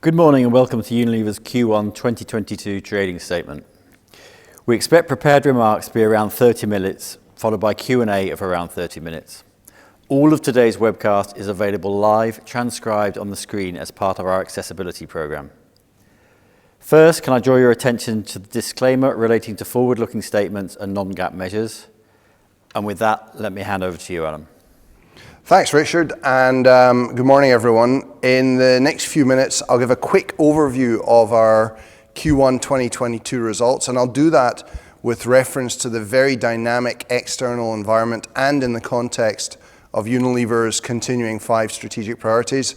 Good morning and welcome to Unilever's Q1 2022 trading statement. We expect prepared remarks to be around 30 minutes, followed by Q&A of around 30 minutes. All of today's webcast is available live, transcribed on the screen as part of our accessibility program. First, can I draw your attention to the disclaimer relating to forward-looking statements and non-GAAP measures? And with that, let me hand over to you, Alan. Thanks, Richard, and good morning, everyone. In the next few minutes, I'll give a quick overview of our Q1 2022 results, and I'll do that with reference to the very dynamic external environment and in the context of Unilever's continuing 5 strategic priorities.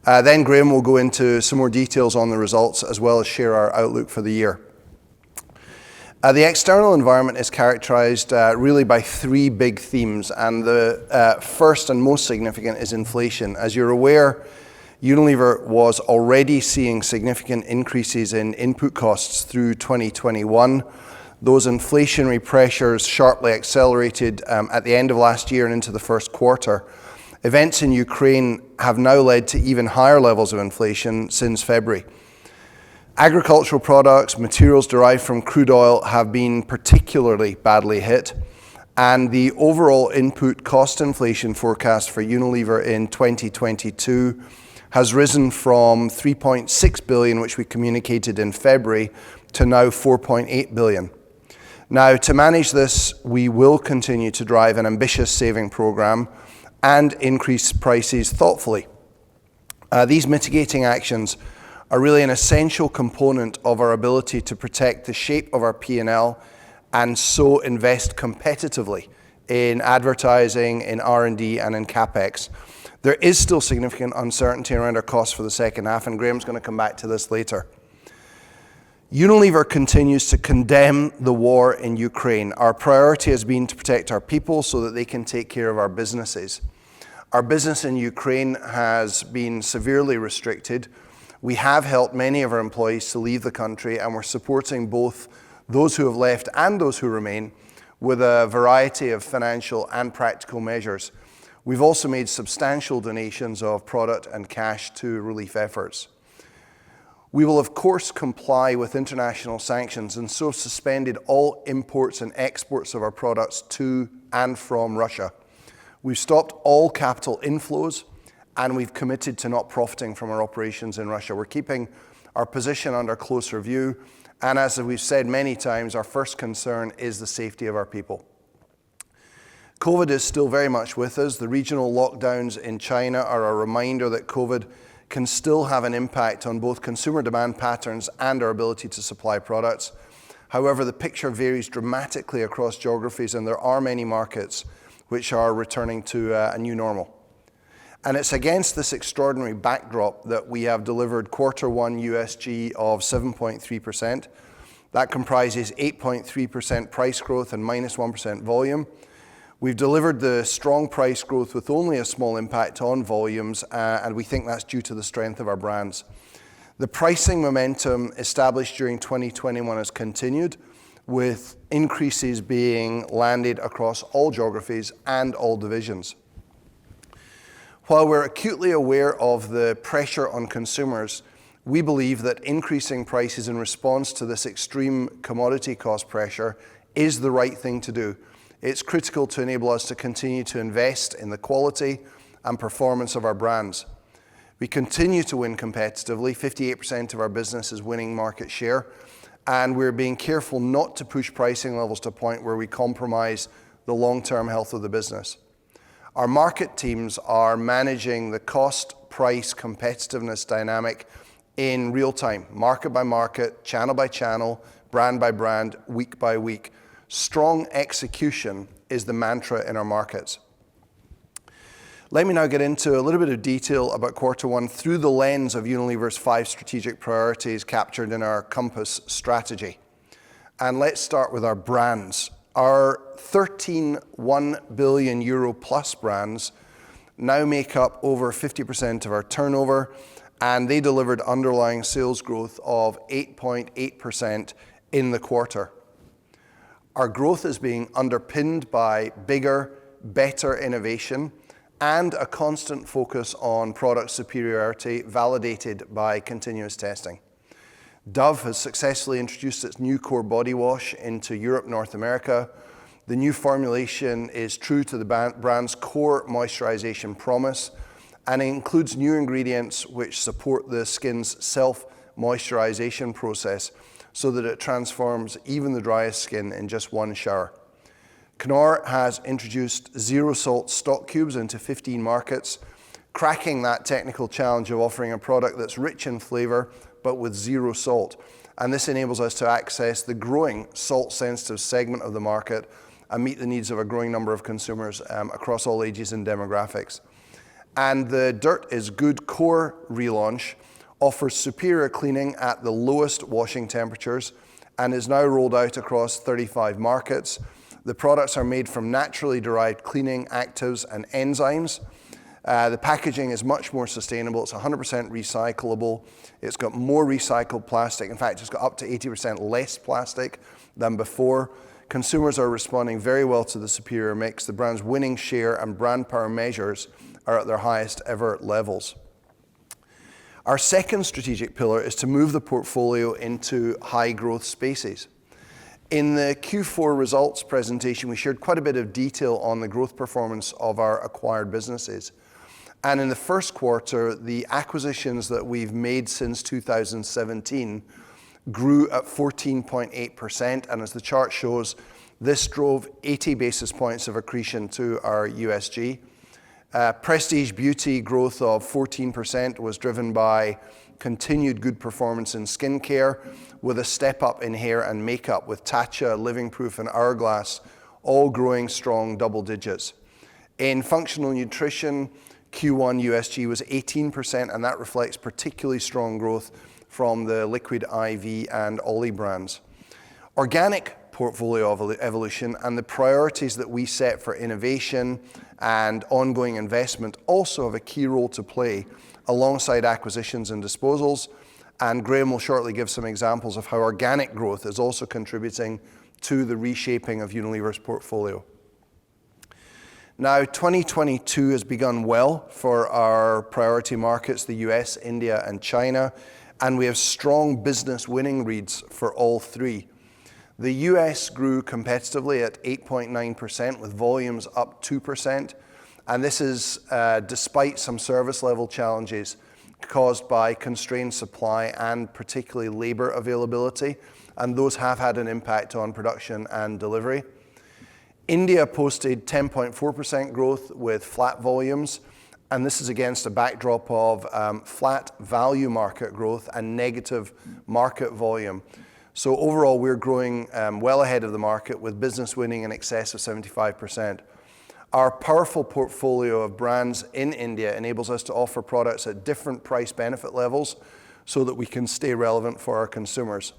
Then Graham will go into some more details on the results as well as share our outlook for the year. The external environment is characterized really by 3 big themes, and the first and most significant is inflation. As you're aware, Unilever was already seeing significant increases in input costs through 2021. Those inflationary pressures sharply accelerated at the end of last year and into the first quarter. Events in Ukraine have now led to even higher levels of inflation since February. Agricultural products, materials derived from crude oil have been particularly badly hit, and the overall input cost inflation forecast for Unilever in 2022 has risen from 3.6 billion, which we communicated in February, to now 4.8 billion. Now, to manage this, we will continue to drive an ambitious saving program and increase prices thoughtfully. These mitigating actions are really an essential component of our ability to protect the shape of our P&L and so invest competitively in advertising, in R&D, and in CapEx. There is still significant uncertainty around our costs for the second half, and Graham's going to come back to this later. Unilever continues to condemn the war in Ukraine. Our priority has been to protect our people so that they can take care of our businesses. Our business in Ukraine has been severely restricted. We have helped many of our employees to leave the country, and we're supporting both those who have left and those who remain with a variety of financial and practical measures. We've also made substantial donations of product and cash to relief efforts. We will, of course, comply with international sanctions and so suspended all imports and exports of our products to and from Russia. We've stopped all capital inflows, and we've committed to not profiting from our operations in Russia. We're keeping our position under close review, and as we've said many times, our first concern is the safety of our people. COVID is still very much with us. The regional lockdowns in China are a reminder that COVID can still have an impact on both consumer demand patterns and our ability to supply products. However, the picture varies dramatically across geographies, and there are many markets which are returning to a new normal. And it's against this extraordinary backdrop that we have delivered Q1 USG of 7.3%. That comprises 8.3% price growth and -1% volume. We've delivered the strong price growth with only a small impact on volumes, and we think that's due to the strength of our brands. The pricing momentum established during 2021 has continued, with increases being landed across all geographies and all divisions. While we're acutely aware of the pressure on consumers, we believe that increasing prices in response to this extreme commodity cost pressure is the right thing to do. It's critical to enable us to continue to invest in the quality and performance of our brands. We continue to win competitively. 58% of our business is winning market share, and we're being careful not to push pricing levels to a point where we compromise the long-term health of the business. Our market teams are managing the cost-price competitiveness dynamic in real time, market by market, channel by channel, brand by brand, week by week. Strong execution is the mantra in our markets. Let me now get into a little bit of detail about Q1 through the lens of Unilever's 5 strategic priorities captured in our Compass strategy. And let's start with our brands. Our 13 €1 billion plus brands now make up over 50% of our turnover, and they delivered underlying sales growth of 8.8% in the quarter. Our growth is being underpinned by bigger, better innovation and a constant focus on product superiority validated by continuous testing. Dove has successfully introduced its new core body wash into Europe, North America. The new formulation is true to the brand's core moisturization promise, and it includes new ingredients which support the skin's self-moisturization process so that it transforms even the driest skin in just one shower. Knorr has introduced zero salt stock cubes into 15 markets, cracking that technical challenge of offering a product that's rich in flavor but with zero salt. And this enables us to access the growing salt-sensitive segment of the market and meet the needs of a growing number of consumers across all ages and demographics. And the Dirt is Good Core relaunch offers superior cleaning at the lowest washing temperatures and is now rolled out across 35 markets. The products are made from naturally derived cleaning actives and enzymes. The packaging is much more sustainable. It's 100% recyclable. It's got more recycled plastic. In fact, it's got up to 80% less plastic than before. Consumers are responding very well to the superior mix. The brand's winning share and brand power measures are at their highest ever levels. Our second strategic pillar is to move the portfolio into high growth spaces. In the Q4 results presentation, we shared quite a bit of detail on the growth performance of our acquired businesses. And in the first quarter, the acquisitions that we've made since 2017 grew at 14.8%. And as the chart shows, this drove 80 basis points of accretion to our USG. Prestige Beauty growth of 14% was driven by continued good performance in skincare, with a step up in hair and makeup, with Tatcha, Living Proof, and Hourglass all growing strong double digits. In functional nutrition, Q1 USG was 18%, and that reflects particularly strong growth from the Liquid IV and Ollie brands. Organic portfolio evolution and the priorities that we set for innovation and ongoing investment also have a key role to play alongside acquisitions and disposals. And Graham will shortly give some examples of how organic growth is also contributing to the reshaping of Unilever's portfolio. Now, 2022 has begun well for our priority markets, the US, India, and China, and we have strong business winning reads for all three. The US grew competitively at 8.9%, with volumes up 2%, and this is despite some service level challenges caused by constrained supply and particularly labor availability, and those have had an impact on production and delivery. India posted 10.4% growth with flat volumes, and this is against a backdrop of flat value market growth and negative market volume. So overall, we're growing well ahead of the market, with business winning in excess of 75%. Our powerful portfolio of brands in India enables us to offer products at different price benefit levels so that we can stay relevant for our consumers.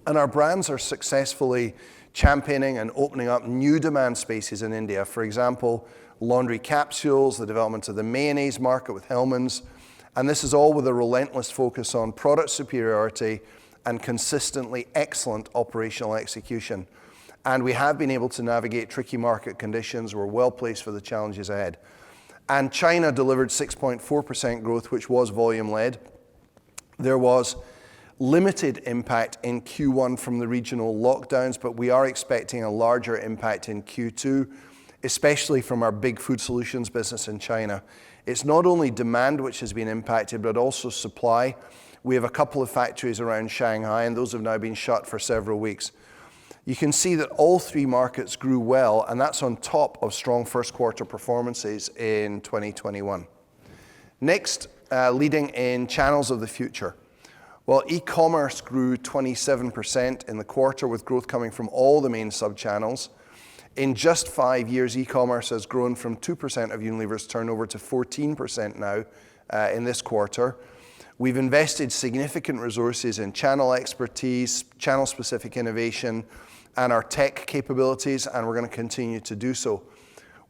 And our brands are successfully championing and opening up new demand spaces in India. For example, laundry capsules, the development of the mayonnaise market with Hellmann's, and this is all with a relentless focus on product superiority and consistently excellent operational execution. And we have been able to navigate tricky market conditions. We're well placed for the challenges ahead. And China delivered 6.4% growth, which was volume led. There was limited impact in Q1 from the regional lockdowns, but we are expecting a larger impact in Q2, especially from our big food solutions business in China. It's not only demand which has been impacted, but also supply. We have a couple of factories around Shanghai, and those have now been shut for several weeks. You can see that all three markets grew well, and that's on top of strong first quarter performances in 2021. Next, leading in channels of the future. Well, eCommerce grew 27% in the quarter, with growth coming from all the main sub-channels. In just 5 years, eCommerce has grown from 2% of Unilever's turnover to 14% now in this quarter. We've invested significant resources in channel expertise, channel-specific innovation, and our tech capabilities, and we're going to continue to do so.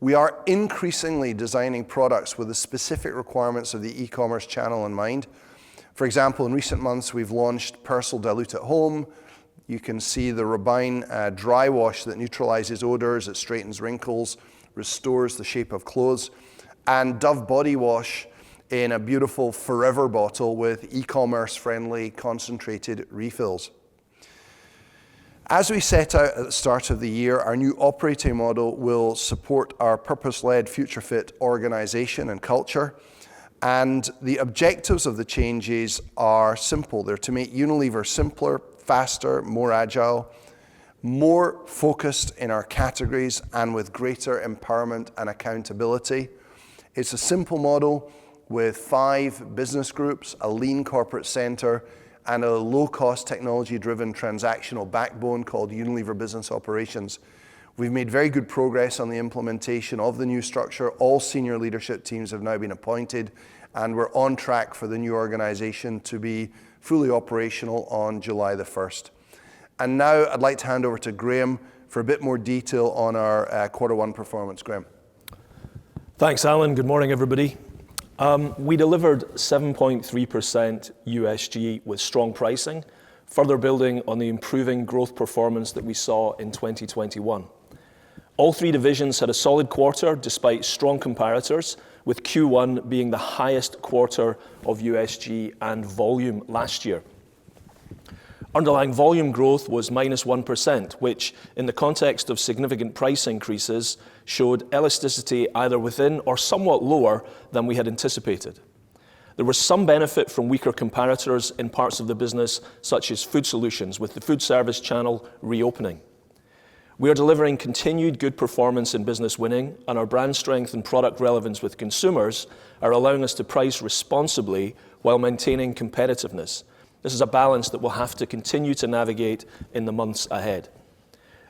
We are increasingly designing products with the specific requirements of the e-commerce channel in mind. For example, in recent months, we've launched Persil Dilute at Home. You can see the Robine dry wash that neutralizes odors, it straightens wrinkles, restores the shape of clothes. and Dove body wash in a beautiful Forever bottle with e-commerce friendly concentrated refills. As we set out at the start of the year, our new operating model will support our purpose-led, future-fit organization and culture. And the objectives of the changes are simple. They're to make Unilever simpler, faster, more agile, more focused in our categories, and with greater empowerment and accountability. It's a simple model with 5 business groups, a lean corporate center, and a low-cost technology-driven transactional backbone called Unilever Business Operations. We've made very good progress on the implementation of the new structure. All senior leadership teams have now been appointed, and we're on track for the new organization to be fully operational on July the 1st. And now I'd like to hand over to Graham for a bit more detail on our Q1 performance. Graham. Thanks, Alan. Good morning, everybody. We delivered 7.3% USG with strong pricing, further building on the improving growth performance that we saw in 2021. All 3 divisions had a solid quarter despite strong comparators, with Q1 being the highest quarter of USG and volume last year. Underlying volume growth was -1%, which, in the context of significant price increases, showed elasticity either within or somewhat lower than we had anticipated. There was some benefit from weaker comparators in parts of the business, such as food solutions, with the food service channel reopening. We are delivering continued good performance in business winning, and our brand strength and product relevance with consumers are allowing us to price responsibly while maintaining competitiveness. This is a balance that we'll have to continue to navigate in the months ahead.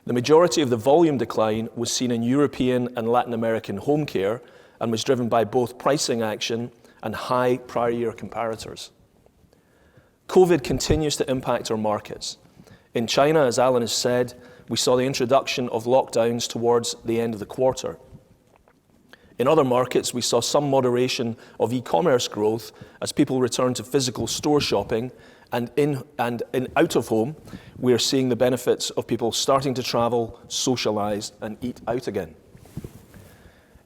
The majority of the volume decline was seen in European and Latin American home care and was driven by both pricing action and high prior year comparators. COVID continues to impact our markets. In China, as Alan has said, we saw the introduction of lockdowns towards the end of the quarter. In other markets, we saw some moderation of e-commerce growth as people returned to physical store shopping, and in out of home, we are seeing the benefits of people starting to travel, socialize, and eat out again.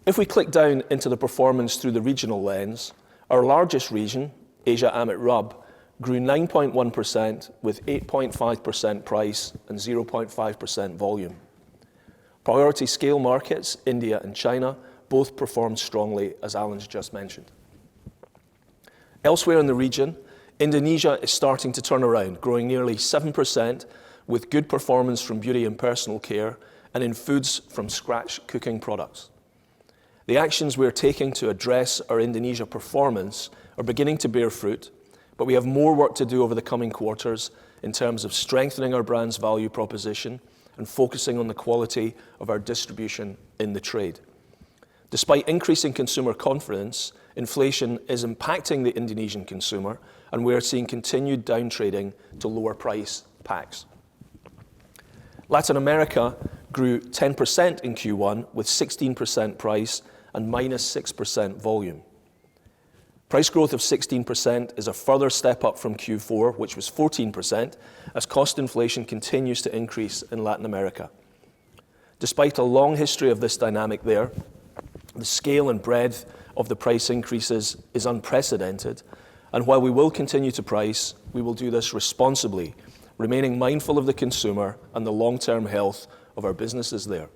If we click down into the performance through the regional lens, our largest region, Asia-AMET-RUB, grew 9.1% with 8.5% price and 0.5% volume. Priority scale markets, India and China, both performed strongly, as Alan's just mentioned. Elsewhere in the region, Indonesia is starting to turn around, growing nearly 7% with good performance from beauty and personal care and in foods from scratch cooking products. The actions we are taking to address our Indonesia performance are beginning to bear fruit, but we have more work to do over the coming quarters in terms of strengthening our brand's value proposition and focusing on the quality of our distribution in the trade. Despite increasing consumer confidence, inflation is impacting the Indonesian consumer, and we are seeing continued downtrading to lower price packs. Latin America grew 10% in Q1 with 16% price and -6% volume. Price growth of 16% is a further step up from Q4, which was 14%, as cost inflation continues to increase in Latin America. Despite a long history of this dynamic there, the scale and breadth of the price increases is unprecedented, and while we will continue to price, we will do this responsibly, remaining mindful of the consumer and the long-term health of our businesses there.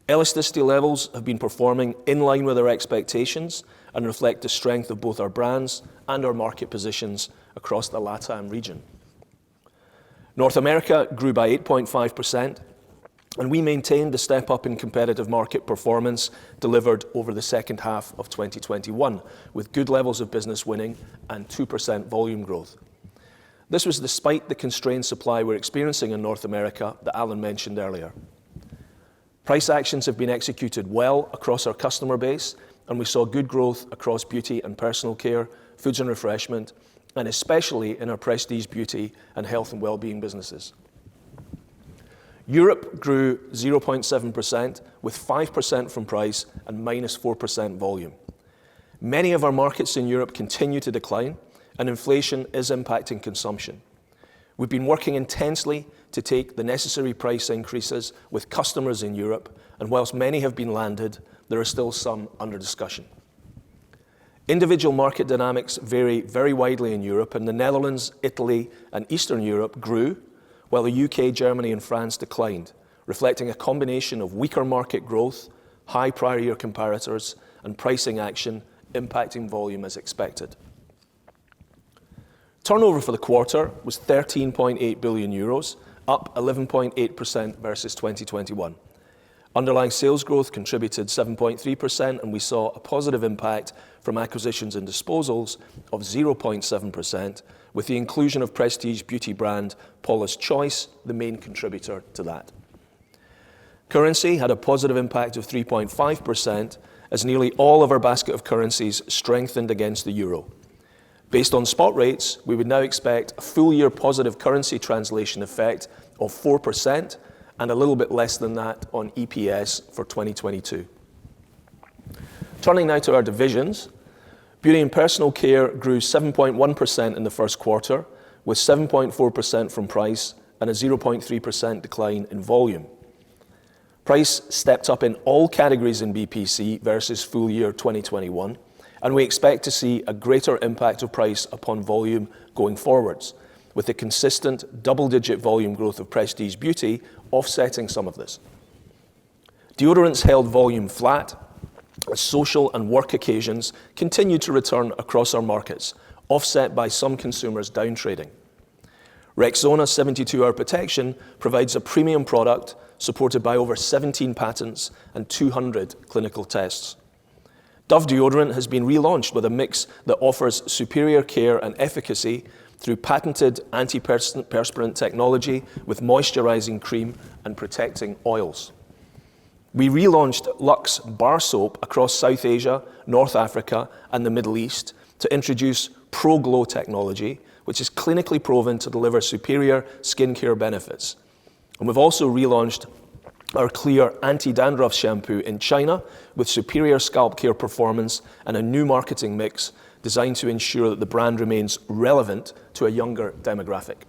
Elasticity levels have been performing in line with our expectations and reflect the strength of both our brands and our market positions across the LATAM region. North America grew by 8.5%, and we maintained the step up in competitive market performance delivered over the second half of 2021, with good levels of business winning and 2% volume growth. This was despite the constrained supply we're experiencing in North America that Alan mentioned earlier. Price actions have been executed well across our customer base, and we saw good growth across beauty and personal care, foods and refreshment, and especially in our prestige beauty and health and well-being businesses. Europe grew 0.7% with 5% from price and -4% volume. Many of our markets in Europe continue to decline, and inflation is impacting consumption. We've been working intensely to take the necessary price increases with customers in Europe, and whilst many have been landed, there are still some under discussion. Individual market dynamics vary very widely in Europe, and the Netherlands, Italy, and Eastern Europe grew, while the UK, Germany, and France declined, reflecting a combination of weaker market growth, high prior year comparators, and pricing action impacting volume as expected. Turnover for the quarter was €13.8 billion, up 11.8% versus 2021. Underlying sales growth contributed 7.3%, and we saw a positive impact from acquisitions and disposals of 0.7%, with the inclusion of prestige beauty brand Paula's Choice the main contributor to that. Currency had a positive impact of 3.5%, as nearly all of our basket of currencies strengthened against the euro. Based on spot rates, we would now expect a full-year positive currency translation effect of 4%, and a little bit less than that on EPS for 2022. Turning now to our divisions, Beauty and Personal Care grew 7.1% in the first quarter, with 7.4% from price and a 0.3% decline in volume. Price stepped up in all categories in BPC versus full year 2021, and we expect to see a greater impact of price upon volume going forwards, with the consistent double-digit volume growth of prestige beauty offsetting some of this. Deodorants held volume flat as social and work occasions continued to return across our markets, offset by some consumers downtrading. Rexona 72-hour protection provides a premium product supported by over 17 patents and 200 clinical tests. Dove deodorant has been relaunched with a mix that offers superior care and efficacy through patented antiperspirant technology with moisturizing cream and protecting oils. We relaunched Lux Bar Soap across South Asia, North Africa, and the Middle East to introduce Pro Glow technology, which is clinically proven to deliver superior skincare benefits. And we've also relaunched our Clear Anti-Dandruff shampoo in China with superior scalp care performance and a new marketing mix designed to ensure that the brand remains relevant to a younger demographic.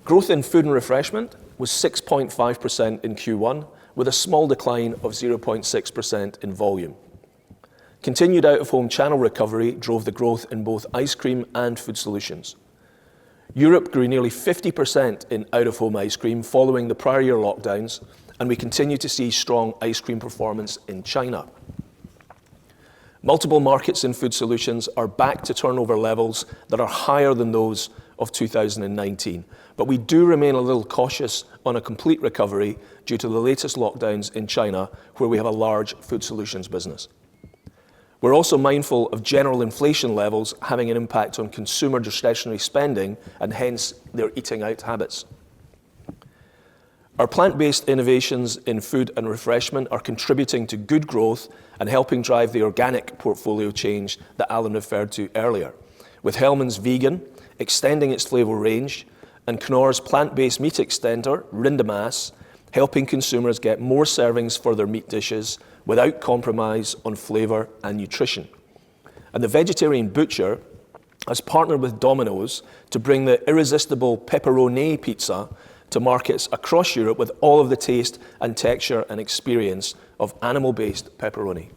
Growth in food and refreshment was 6.5% in Q1, with a small decline of 0.6% in volume. Continued out-of-home channel recovery drove the growth in both ice cream and food solutions. Europe grew nearly 50% in out-of-home ice cream following the prior year lockdowns, and we continue to see strong ice cream performance in China. Multiple markets in food solutions are back to turnover levels that are higher than those of 2019, but we do remain a little cautious on a complete recovery due to the latest lockdowns in China, where we have a large food solutions business. We're also mindful of general inflation levels having an impact on consumer discretionary spending and hence their eating out habits. Our plant-based innovations in food and refreshment are contributing to good growth and helping drive the organic portfolio change that Alan referred to earlier, with Hellmann's Vegan extending its flavour range and Knorr's plant-based meat extender, Rindemas, helping consumers get more servings for their meat dishes without compromise on flavour and nutrition. And the Vegetarian Butcher has partnered with Domino's to bring the irresistible pepperoni pizza to markets across Europe with all of the taste and texture and experience of animal-based pepperoni.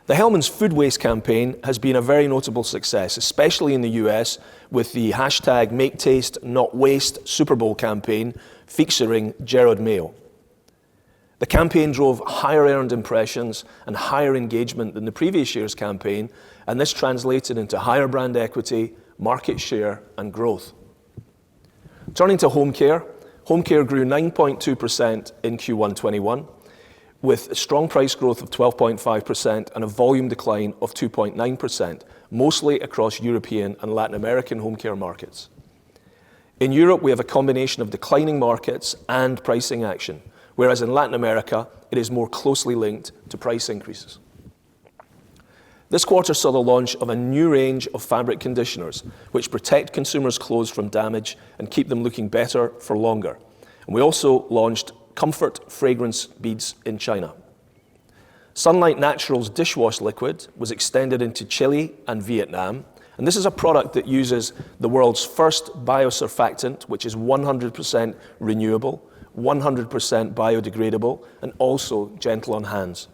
The Hellmann's Food Waste campaign has been a very notable success, especially in the US, with the hashtag #MakeTasteNotWaste Super Bowl campaign featuring Gerard Mayo. The campaign drove higher earned impressions and higher engagement than the previous year's campaign, and this translated into higher brand equity, market share, and growth. Turning to home care grew 9.2% in Q1 21, with strong price growth of 12.5% and a volume decline of 2.9%, mostly across European and Latin American home care markets. In Europe, we have a combination of declining markets and pricing action, whereas in Latin America, it is more closely linked to price increases. This quarter saw the launch of a new range of fabric conditioners, which protect consumers' clothes from damage and keep them looking better for longer. And we also launched Comfort Fragrance Beads in China. Sunlight Naturals dishwash liquid was extended into Chile and Vietnam, and this is a product that uses the world's first biosurfactant, which is 100% renewable, 100% biodegradable, and also gentle on hands.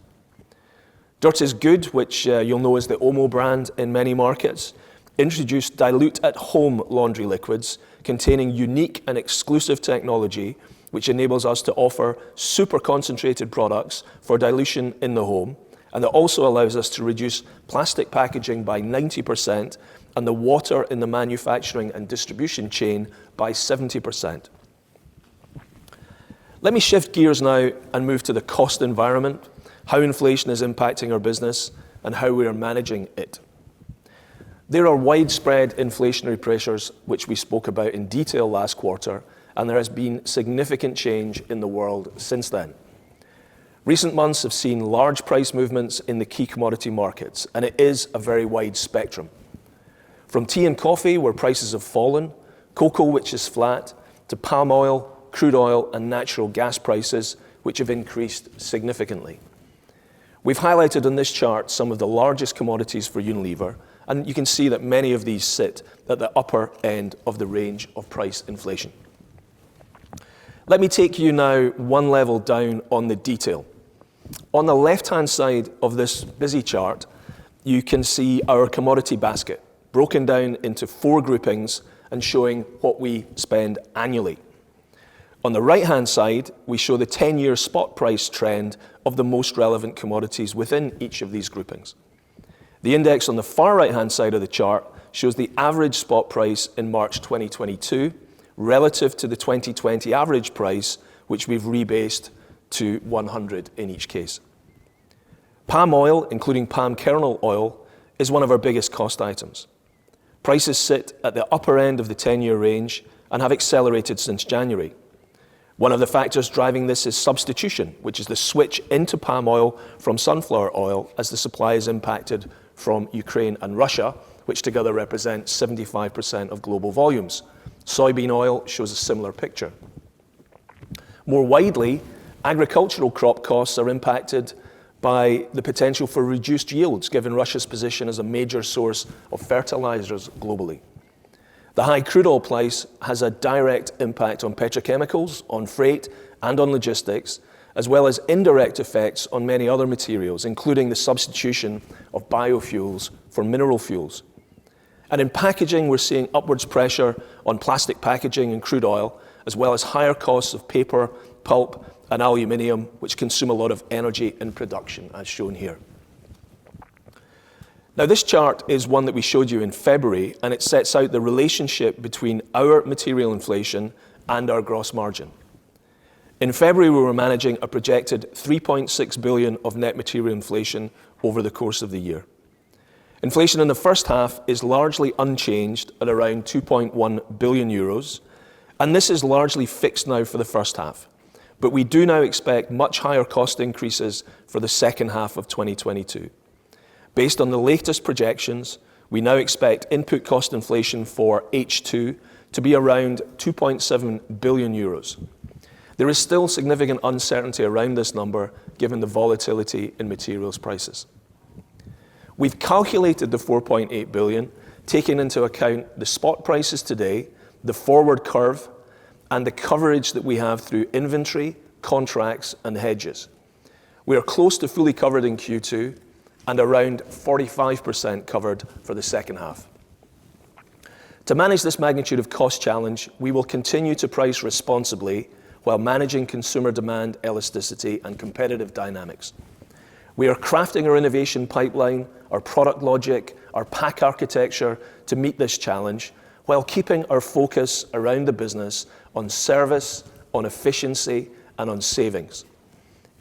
Dirt Is Good, which you'll know is the Omo brand in many markets, introduced dilute at home laundry liquids containing unique and exclusive technology which enables us to offer super concentrated products for dilution in the home, and that also allows us to reduce plastic packaging by 90% and the water in the manufacturing and distribution chain by 70%. Let me shift gears now and move to the cost environment, how inflation is impacting our business, and how we are managing it. There are widespread inflationary pressures, which we spoke about in detail last quarter, and there has been significant change in the world since then. Recent months have seen large price movements in the key commodity markets, and it is a very wide spectrum. From tea and coffee, where prices have fallen, cocoa, which is flat, to palm oil, crude oil, and natural gas prices, which have increased significantly. We've highlighted on this chart some of the largest commodities for Unilever, and you can see that many of these sit at the upper end of the range of price inflation. Let me take you now one level down on the detail. On the left-hand side of this busy chart, you can see our commodity basket, broken down into 4 groupings and showing what we spend annually. On the right-hand side, we show the 10-year spot price trend of the most relevant commodities within each of these groupings. The index on the far right-hand side of the chart shows the average spot price in March 2022 relative to the 2020 average price, which we've rebased to 100 in each case. Palm oil, including palm kernel oil, is one of our biggest cost items. Prices sit at the upper end of the 10-year range and have accelerated since January. One of the factors driving this is substitution, which is the switch into palm oil from sunflower oil as the supply is impacted from Ukraine and Russia, which together represent 75% of global volumes. Soybean oil shows a similar picture. More widely, agricultural crop costs are impacted by the potential for reduced yields, given Russia's position as a major source of fertilizers globally. The high crude oil price has a direct impact on petrochemicals, on freight, and on logistics, as well as indirect effects on many other materials, including the substitution of biofuels for mineral fuels. And in packaging, we're seeing upwards pressure on plastic packaging and crude oil, as well as higher costs of paper, pulp, and aluminium, which consume a lot of energy in production, as shown here. Now, this chart is one that we showed you in February, and it sets out the relationship between our material inflation and our gross margin. In February, we were managing a projected 3.6 billion of net material inflation over the course of the year. Inflation in the first half is largely unchanged at around 2.1 billion euros, and this is largely fixed now for the first half. But we do now expect much higher cost increases for the second half of 2022. Based on the latest projections, we now expect input cost inflation for H2 to be around 2.7 billion euros. There is still significant uncertainty around this number given the volatility in materials prices. We've calculated the 4.8 billion, taking into account the spot prices today, the forward curve, and the coverage that we have through inventory, contracts, and hedges. We are close to fully covered in Q2 and around 45% covered for the second half. To manage this magnitude of cost challenge, we will continue to price responsibly while managing consumer demand elasticity and competitive dynamics. We are crafting our innovation pipeline, our product logic, our pack architecture to meet this challenge while keeping our focus around the business on service, on efficiency, and on savings.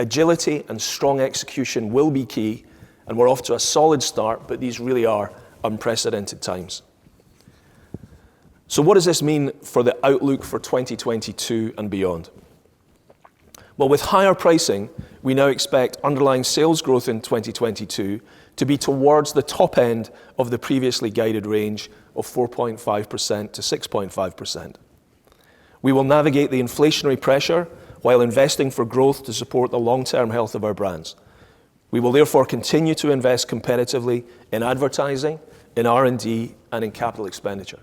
Agility and strong execution will be key, and we're off to a solid start, but these really are unprecedented times. So what does this mean for the outlook for 2022 and beyond? Well, with higher pricing, we now expect underlying sales growth in 2022 to be towards the top end of the previously guided range of 4.5% to 6.5%. We will navigate the inflationary pressure while investing for growth to support the long-term health of our brands. We will therefore continue to invest competitively in advertising, in R&D, and in capital expenditure.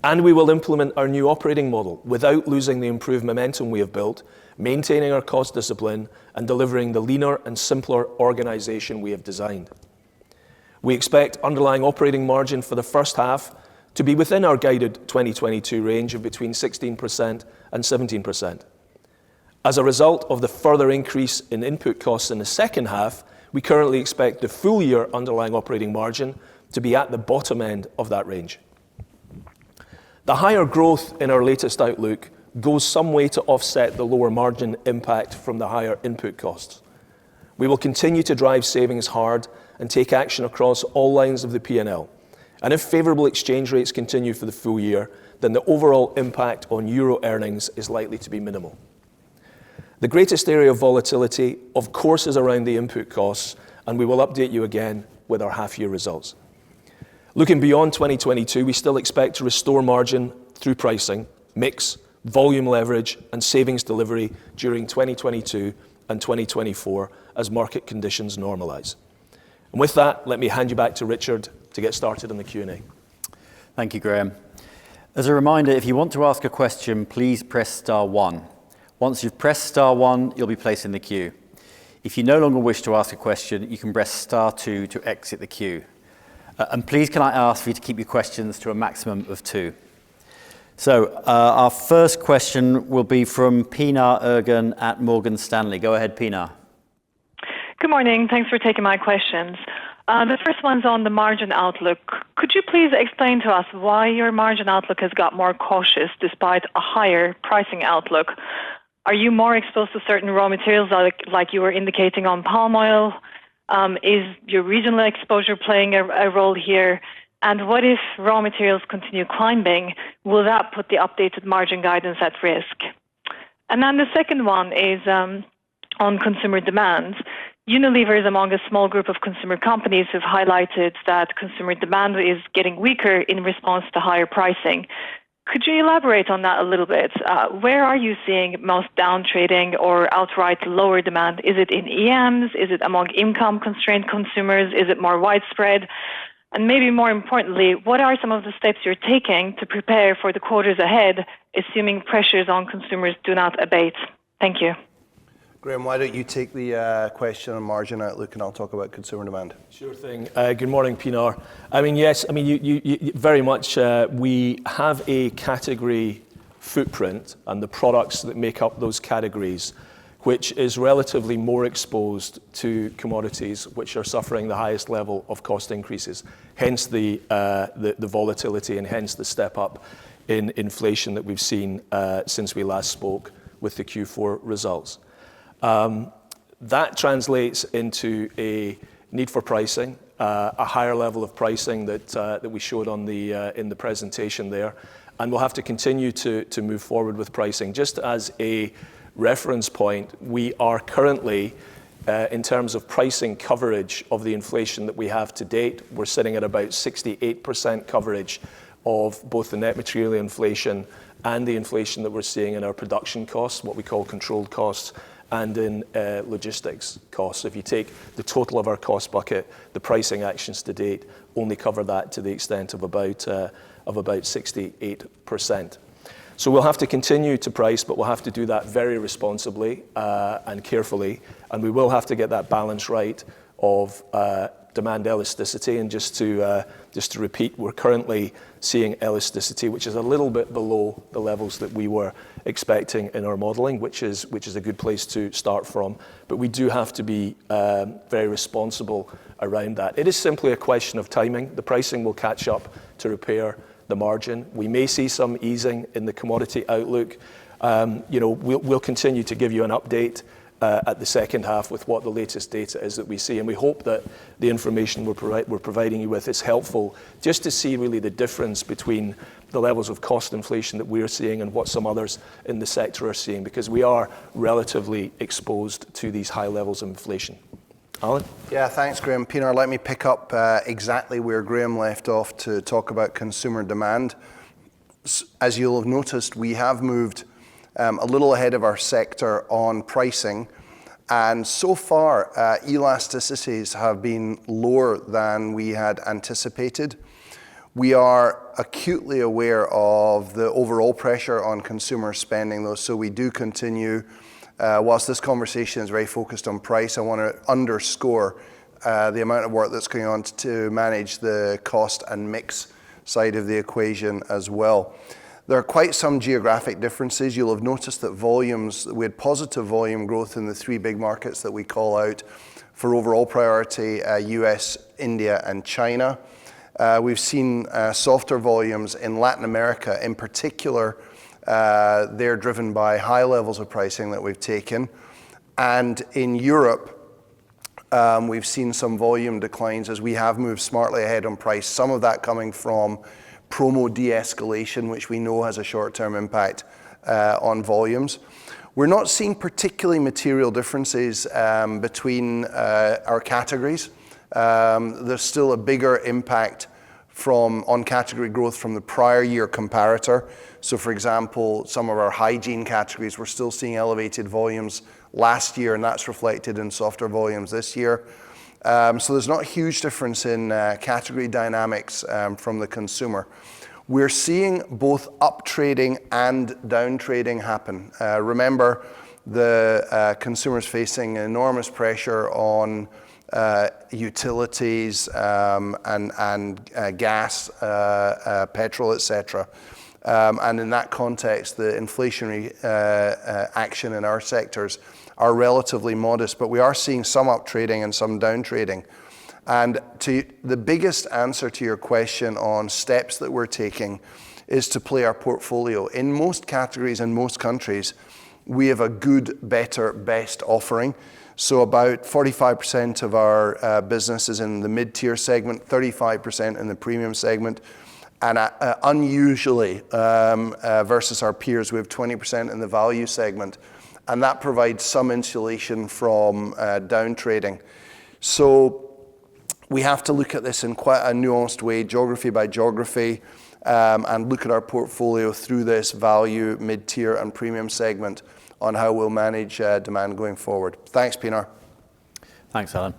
And we will implement our new operating model without losing the improved momentum we have built, maintaining our cost discipline and delivering the leaner and simpler organization we have designed. We expect underlying operating margin for the first half to be within our guided 2022 range of between 16% and 17%. As a result of the further increase in input costs in the second half, we currently expect the full year underlying operating margin to be at the bottom end of that range. The higher growth in our latest outlook goes some way to offset the lower margin impact from the higher input costs. We will continue to drive savings hard and take action across all lines of the P&L. And if favourable exchange rates continue for the full year, then the overall impact on euro earnings is likely to be minimal. The greatest area of volatility, of course, is around the input costs, and we will update you again with our half-year results. Looking beyond 2022, we still expect to restore margin through pricing, mix, volume leverage, and savings delivery during 2022 and 2024 as market conditions normalise. And with that, let me hand you back to Richard to get started on the Q&A. Thank you, Graham. As a reminder, if you want to ask a question, please press star 1. Once you've pressed star 1, you'll be placed in the queue. If you no longer wish to ask a question, you can press star 2 to exit the queue. And please can I ask for you to keep your questions to a maximum of 2. So our first question will be from Pinar Ergun at Morgan Stanley. Go ahead, Pinar. Good morning. Thanks for taking my questions. The first one's on the margin outlook. Could you please explain to us why your margin outlook has got more cautious despite a higher pricing outlook? Are you more exposed to certain raw materials like you were indicating on palm oil? Is your regional exposure playing a role here? And what if raw materials continue climbing? Will that put the updated margin guidance at risk? And then the second one is on consumer demand. Unilever is among a small group of consumer companies who've highlighted that consumer demand is getting weaker in response to higher pricing. Could you elaborate on that a little bit? Where are you seeing most down trading or outright lower demand? Is it in EMs? Is it among income-constrained consumers? Is it more widespread? And maybe more importantly, what are some of the steps you're taking to prepare for the quarters ahead, assuming pressures on consumers do not abate? Thank you. Graham, why don't you take the question on margin outlook and I'll talk about consumer demand. Sure thing. Good morning, Pinar. You very much, we have a category footprint and the products that make up those categories, which is relatively more exposed to commodities which are suffering the highest level of cost increases, hence the volatility and hence the step up in inflation that we've seen since we last spoke with the Q4 results. That translates into a need for pricing, a higher level of pricing that we showed on in the presentation there, and we'll have to continue to move forward with pricing. Just as a reference point, we are currently, in terms of pricing coverage of the inflation that we have to date, we're sitting at about 68% coverage of both the net material inflation and the inflation that we're seeing in our production costs, what we call controlled costs, and in logistics costs. If you take the total of our cost bucket, the pricing actions to date only cover that to the extent of about 68%. So we'll have to continue to price, but we'll have to do that very responsibly and carefully, and we will have to get that balance right of demand elasticity. And just to repeat, we're currently seeing elasticity, which is a little bit below the levels that we were expecting in our modelling, which is a good place to start from. But we do have to be very responsible around that. It is simply a question of timing. The pricing will catch up to repair the margin. We may see some easing in the commodity outlook. We'll continue to give you an update at the second half with what the latest data is that we see, and we hope that the information we're providing you with is helpful just to see really the difference between the levels of cost inflation that we're seeing and what some others in the sector are seeing, because we are relatively exposed to these high levels of inflation. Alan? Yeah, thanks, Graham. Pinar, let me pick up exactly where Graham left off to talk about consumer demand. As you'll have noticed, we have moved a little ahead of our sector on pricing, and so far elasticities have been lower than we had anticipated. We are acutely aware of the overall pressure on consumer spending, though, so we do continue. Whilst this conversation is very focused on price, I want to underscore the amount of work that's going on to manage the cost and mix side of the equation as well. There are quite some geographic differences. You'll have noticed that we had positive volume growth in the 3 big markets that we call out for overall priority, US, India, and China. We've seen softer volumes in Latin America. In particular, they're driven by high levels of pricing that we've taken. And in Europe, we've seen some volume declines as we have moved smartly ahead on price, some of that coming from promo de-escalation, which we know has a short-term impact on volumes. We're not seeing particularly material differences between our categories. There's still a bigger impact on category growth from the prior year comparator. So for example, some of our hygiene categories, we're still seeing elevated volumes last year, and that's reflected in softer volumes this year. So there's not a huge difference in category dynamics from the consumer. We're seeing both up trading and down trading happen. Remember, the consumer's facing enormous pressure on utilities and gas, petrol, etc. And in that context, the inflationary action in our sectors are relatively modest, but we are seeing some up trading and some down trading. And the biggest answer to your question on steps that we're taking is to play our portfolio. In most categories in most countries, we have a good, better, best offering. So about 45% of our business is in the mid-tier segment, 35% in the premium segment, and unusually versus our peers, we have 20% in the value segment. And that provides some insulation from down trading. So we have to look at this in quite a nuanced way, geography by geography, and look at our portfolio through this value, mid-tier, and premium segment on how we'll manage demand going forward. Thanks, Pinar. Thanks, Alan.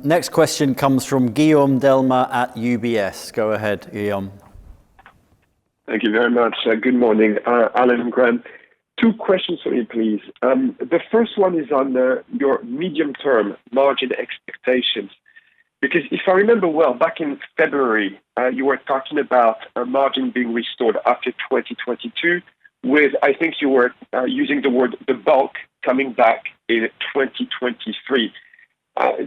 Next question comes from Guillaume Delmas at UBS. Go ahead, Guillaume. Thank you very much. Good morning, Alan and Graham. 2 questions for me, please. The first one is on your medium-term margin expectations. Because if I remember well, back in February, you were talking about a margin being restored after 2022 with, I think you were using the word the bulk coming back in 2023.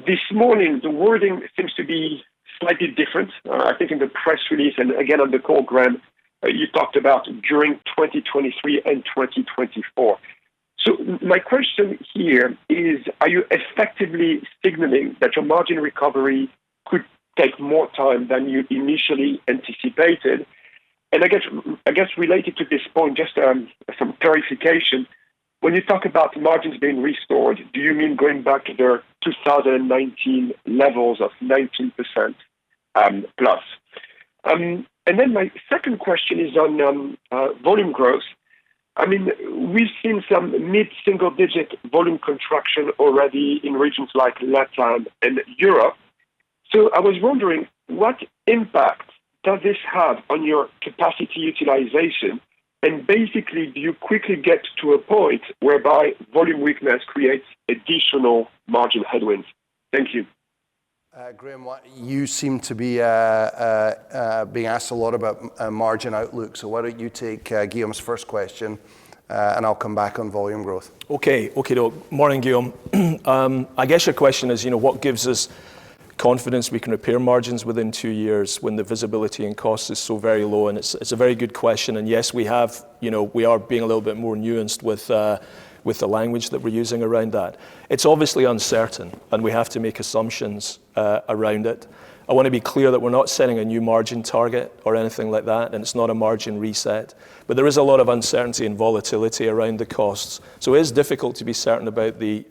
This morning, the wording seems to be slightly different. I think in the press release and again on the call, Graham, you talked about during 2023 and 2024. So my question here is, are you effectively signaling that your margin recovery could take more time than you initially anticipated? And I guess related to this point, just some clarification. When you talk about margins being restored, do you mean going back to their 2019 levels of 19% plus? And then my second question is on volume growth. I mean, we've seen some mid-single-digit volume contraction already in regions like Latin and Europe. So I was wondering, what impact does this have on your capacity utilization? And basically, do you quickly get to a point whereby volume weakness creates additional margin headwinds? Thank you. Graham, you seem to be being asked a lot about margin outlook, so why don't you take Guillaume's first question, and I'll come back on volume growth. Okay. Morning, Guillaume. I guess your question is, what gives us confidence we can repair margins within 2 years when the visibility and cost is so very low? And it's a very good question. And yes, we have, we are being a little bit more nuanced with the language that we're using around that. It's obviously uncertain, and we have to make assumptions around it. I want to be clear that we're not setting a new margin target or anything like that, and it's not a margin reset. But there is a lot of uncertainty and volatility around the costs, so it is difficult to be certain about the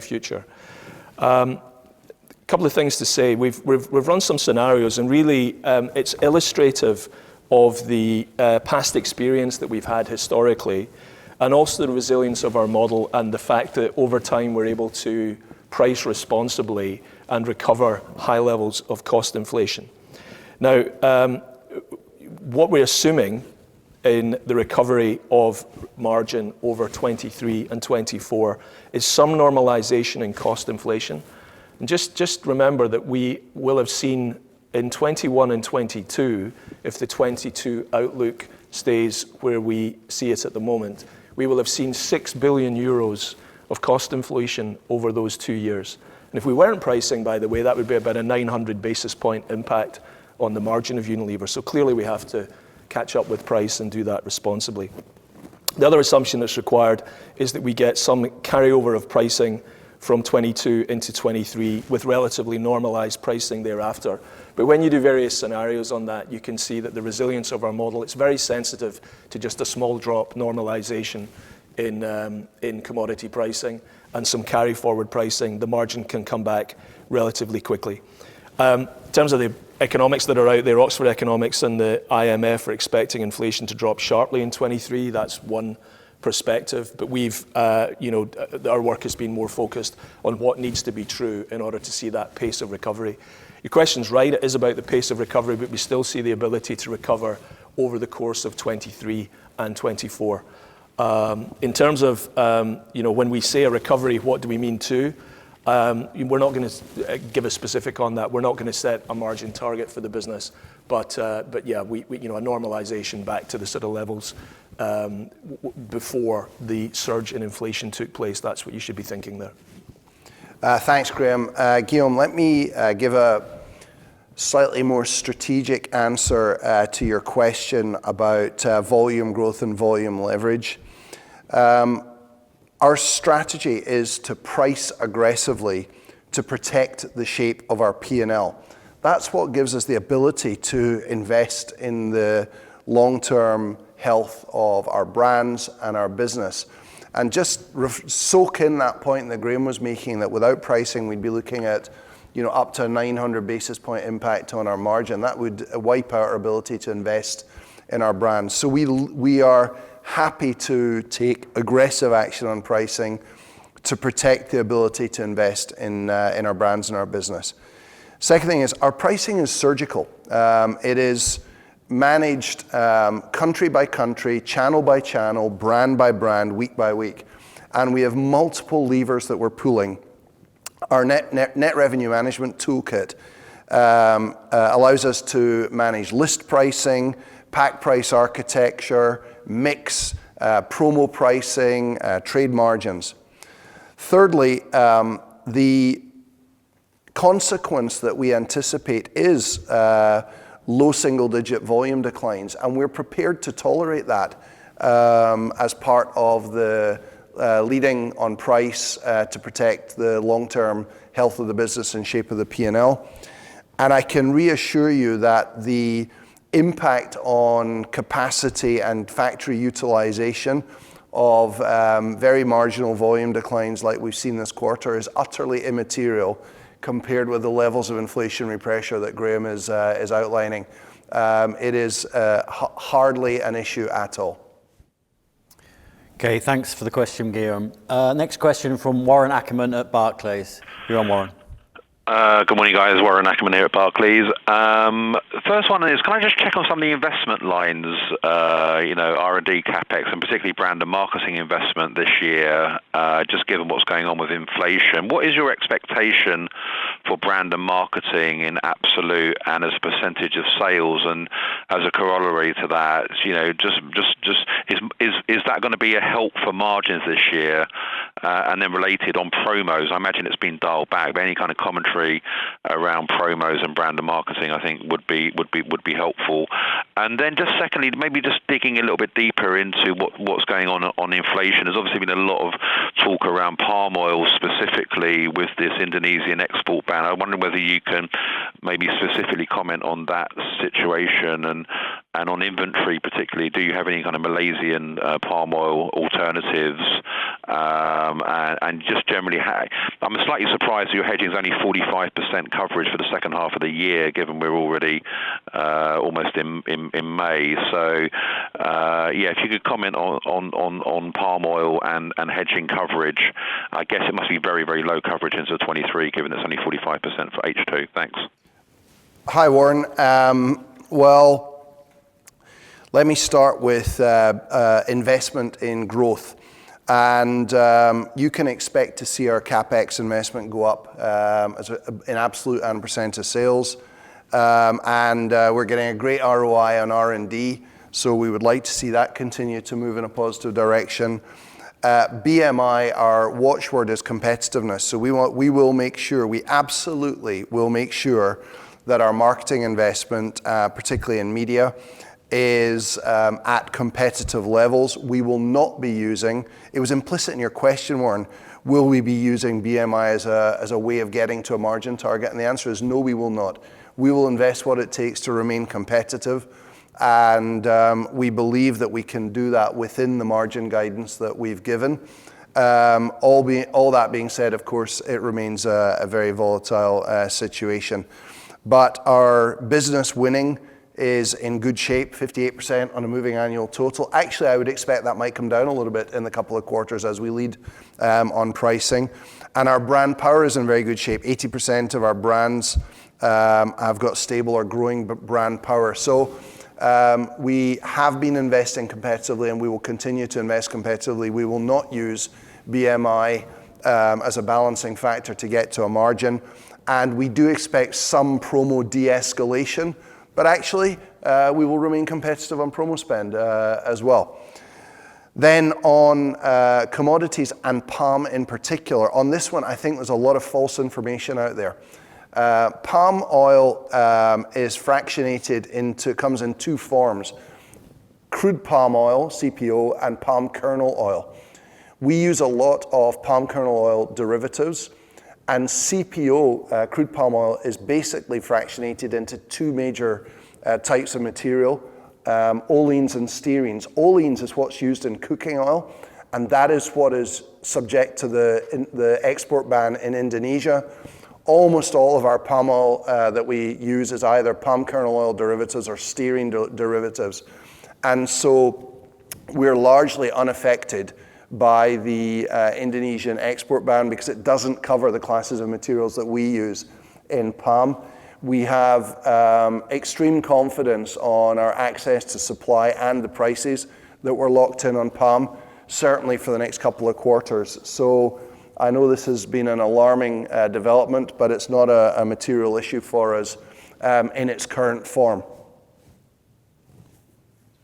future. Couple of things to say. We've run some scenarios, and really it's illustrative of the past experience that we've had historically, and also the resilience of our model and the fact that over time we're able to price responsibly and recover high levels of cost inflation. Now, what we're assuming in the recovery of margin over 23 and 24 is some normalization in cost inflation. And just remember that we will have seen in 21 and 22, if the 22 outlook stays where we see it at the moment, we will have seen 6 billion euros of cost inflation over those 2 years. And if we weren't pricing, by the way, that would be about a 900 basis point impact on the margin of Unilever. So clearly we have to catch up with price and do that responsibly. The other assumption that's required is that we get some carryover of pricing from 22 into 23 with relatively normalized pricing thereafter. But when you do various scenarios on that, you can see that the resilience of our model, it's very sensitive to just a small drop normalization in commodity pricing and some carry forward pricing. The margin can come back relatively quickly. In terms of the economics that are out there, Oxford Economics and the IMF are expecting inflation to drop sharply in 23. That's one perspective, but we've, our work has been more focused on what needs to be true in order to see that pace of recovery. Your question's right, it is about the pace of recovery, but we still see the ability to recover over the course of 23 and 24. In terms of, when we say a recovery, what do we mean too? We're not going to give a specific on that. We're not going to set a margin target for the business, but yeah, we a normalization back to the sort of levels before the surge in inflation took place. That's what you should be thinking there. Thanks, Graham. Guillaume, let me give a slightly more strategic answer to your question about volume growth and volume leverage. Our strategy is to price aggressively to protect the shape of our P&L. That's what gives us the ability to invest in the long-term health of our brands and our business. And just soak in that point that Graham was making, that without pricing, we'd be looking at up to a 900 basis point impact on our margin. That would wipe out our ability to invest in our brands. So we are happy to take aggressive action on pricing to protect the ability to invest in our brands and our business. Second thing is our pricing is surgical. It is managed country by country, channel by channel, brand by brand, week by week. And we have multiple levers that we're pulling. Our net revenue management toolkit allows us to manage list pricing, pack price architecture, mix, promo pricing, trade margins. Thirdly, the consequence that we anticipate is low single-digit volume declines, and we're prepared to tolerate that as part of the leading on price to protect the long-term health of the business and shape of the P&L. And I can reassure you that the impact on capacity and factory utilization of very marginal volume declines like we've seen this quarter is utterly immaterial compared with the levels of inflationary pressure that Graham is outlining. It is hardly an issue at all. Okay, thanks for the question, Guillaume. Next question from Warren Ackerman at Barclays. You're on, Warren. Good morning, guys. Warren Ackerman here at Barclays. First one is, can I just check on some of the investment lines, R&D, CapEx, and particularly brand and marketing investment this year, just given what's going on with inflation? What is your expectation for brand and marketing in absolute and as a percentage of sales? And as a corollary to that, is that going to be a help for margins this year? And then related on promos, I imagine it's been dialed back, but any kind of commentary around promos and brand and marketing, I think would be helpful. And then just secondly, maybe just digging a little bit deeper into what's going on inflation. There's obviously been a lot of talk around palm oil specifically with this Indonesian export ban. I wonder whether you can maybe specifically comment on that situation and on inventory particularly. Do you have any kind of Malaysian palm oil alternatives? And just generally, I'm slightly surprised your hedging is only 45% coverage for the second half of the year, given we're already almost in May. So, if you could comment on palm oil and hedging coverage. I guess it must be very, very low coverage into 23, given it's only 45% for H2. Thanks. Hi, Warren. Well, let me start with investment in growth. And you can expect to see our CapEx investment go up in absolute and percent of sales. And we're getting a great ROI on R&D, so we would like to see that continue to move in a positive direction. BMI, our watchword is competitiveness. So we absolutely will make sure that our marketing investment, particularly in media, is at competitive levels. We will not be using, it was implicit in your question, Warren, will we be using BMI as a way of getting to a margin target? And the answer is no, we will not. We will invest what it takes to remain competitive, and we believe that we can do that within the margin guidance that we've given. All that being said, of course, it remains a very volatile situation. But our business winning is in good shape, 58% on a moving annual total. Actually, I would expect that might come down a little bit in the couple of quarters as we lead on pricing. And our brand power is in very good shape. 80% of our brands have got stable or growing brand power. So we have been investing competitively, and we will continue to invest competitively. We will not use BMI as a balancing factor to get to a margin. And we do expect some promo de-escalation, but actually we will remain competitive on promo spend as well. Then on commodities and palm in particular, on this one I think there's a lot of false information out there. Palm oil is fractionated comes in two forms: crude palm oil, CPO, and palm kernel oil. We use a lot of palm kernel oil derivatives, and CPO, crude palm oil, is basically fractionated into two major types of material, oleins and stearins. Oleins is what's used in cooking oil, and that is what is subject to the export ban in Indonesia. Almost all of our palm oil that we use is either palm kernel oil derivatives or stearin derivatives. And so we're largely unaffected by the Indonesian export ban because it doesn't cover the classes of materials that we use in palm. We have extreme confidence on our access to supply and the prices that we're locked in on palm, certainly for the next couple of quarters. So I know this has been an alarming development, but it's not a material issue for us in its current form.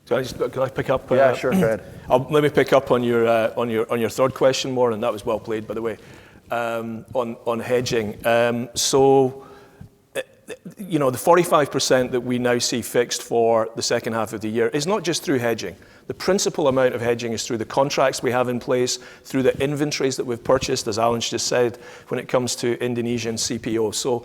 Can I pick up? Yeah, sure, go ahead. Let me pick up on your third question, Warren. That was well played, by the way, on hedging. You know, the 45% that we now see fixed for the second half of the year is not just through hedging. The principal amount of hedging is through the contracts we have in place, through the inventories that we've purchased, as Alan's just said, when it comes to Indonesian CPO. So,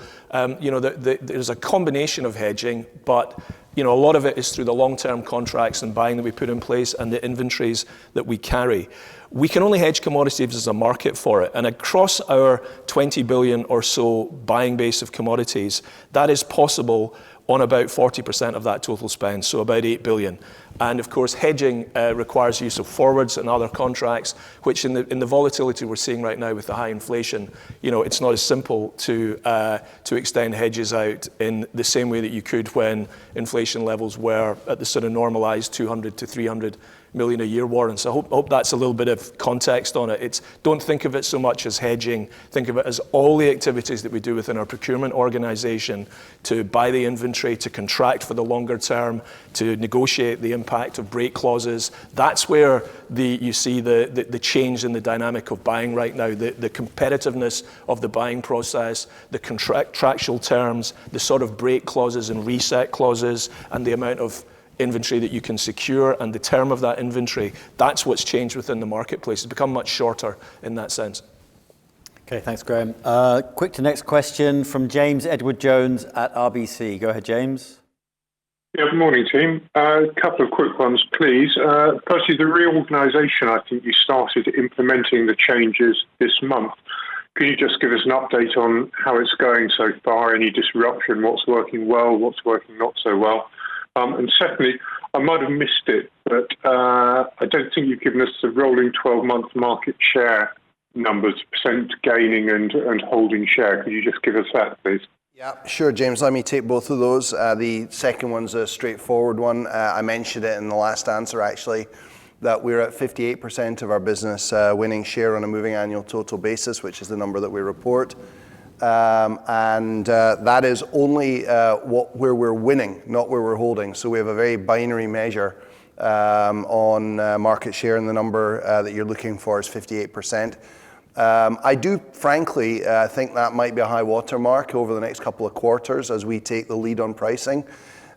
you know, there's a combination of hedging, but you know, a lot of it is through the long-term contracts and buying that we put in place and the inventories that we carry. We can only hedge commodities if there's a market for it. And across our 20 billion or so buying base of commodities, that is possible on about 40% of that total spend, so about 8 billion. And of course, hedging requires use of forwards and other contracts, which in the volatility we're seeing right now with the high inflation, you know, it's not as simple to extend hedges out in the same way that you could when inflation levels were at the sort of normalized 200 to 300 million a year, Warren. So I hope that's a little bit of context on it. Don't think of it so much as hedging. Think of it as all the activities that we do within our procurement organization to buy the inventory, to contract for the longer term, to negotiate the impact of break clauses. That's where you see the change in the dynamic of buying right now, the competitiveness of the buying process, the contractual terms, the sort of break clauses and reset clauses, and the amount of inventory that you can secure and the term of that inventory. That's what's changed within the marketplace. It's become much shorter in that sense. Okay, thanks, Graham. Quick to next question from James Edward Jones at RBC. Go ahead, James. Yeah, good morning, team. A couple of quick ones, please. Firstly, the reorganisation, I think you started implementing the changes this month. Could you just give us an update on how it's going so far? Any disruption? What's working well? What's working not so well? And secondly, I might have missed it, but I don't think you've given us the rolling 12-month market share numbers, percent gaining and holding share. Could you just give us that, please? Yeah, sure, James. Let me take both of those. The second one's a straightforward one. I mentioned it in the last answer, actually, that we're at 58% of our business winning share on a moving annual total basis, which is the number that we report. And that is only where we're winning, not where we're holding. So we have a very binary measure on market share, and the number that you're looking for is 58%. I do, frankly, think that might be a high water mark over the next couple of quarters as we take the lead on pricing.